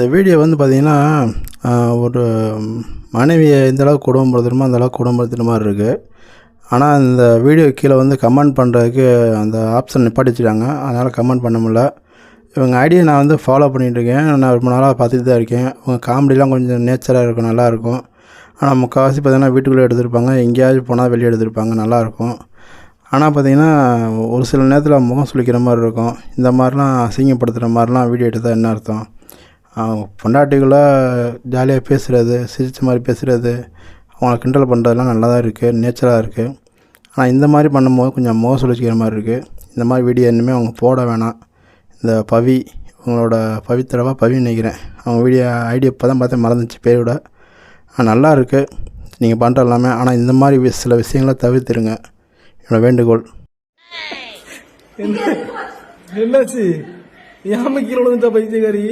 இந்த வீடியோ வந்து பார்த்திங்கன்னா ஒரு மனைவியை எந்த அளவுக்கு குடும்பப்படுத்தணுமோ அந்த அளவுக்கு குடும்பப்படுத்துகிற மாதிரி இருக்குது. ஆனால் இந்த வீடியோ கீழே வந்து கமெண்ட் பண்ணுறதுக்கு அந்த ஆப்ஷன் நிப்பாட்டி வச்சுட்டாங்க. அதனால் கமெண்ட் பண்ண முடியல. இவங்க ஐடியா நான் வந்து ஃபாலோ பண்ணிகிட்ருக்கேன். நான் ரொம்ப நாளாக பார்த்துட்டு தான் இருக்கேன். இவங்க காமெடிலாம் கொஞ்சம் நேச்சராக இருக்கும், நல்லாயிருக்கும். ஆனால் முக்கால்வாசி பார்த்திங்கன்னா வீட்டுக்குள்ளே எடுத்துருப்பாங்க, எங்கேயாவது போனால் வெளியே எடுத்துருப்பாங்க, நல்லாயிருக்கும். ஆனால் பார்த்திங்கன்னா ஒரு சில நேரத்தில் முகம் சுளிக்கிற மாதிரி இருக்கும். இந்த மாதிரிலாம் அசிங்கப்படுத்துகிற மாதிரிலாம் வீடியோ எடுத்தால் என்ன அர்த்தம்? பொண்டாட்டிகளை ஜாலியாக பேசுகிறது, சிரித்த மாதிரி பேசுகிறது, அவங்கள கிண்டல் பண்ணுறதுலாம் நல்லா தான் இருக்குது, நேச்சராக இருக்குது. ஆனால் இந்த மாதிரி பண்ணும்போது கொஞ்சம் முகம் சுளிக்கிற மாதிரி இருக்குது. இந்த மாதிரி வீடியோ இனிமேல் அவங்க போட வேணாம். இந்த பவி, உங்களோட பவித்ராவா பவின்னு நினைக்கிறேன், அவங்க வீடியோ ஐடியா இப்போ தான் பார்த்தேன், மறந்துச்சு பேர் விட. நல்லா இருக்குது நீங்கள் பண்ணுற எல்லாமே. ஆனால் இந்த மாதிரி சில விஷயங்களை தவிர்த்துருங்க, என்னோட வேண்டுகோள். என்னாச்சு? ஏன் கீழே விழுந்துட்டா பைத்தியக்காரி?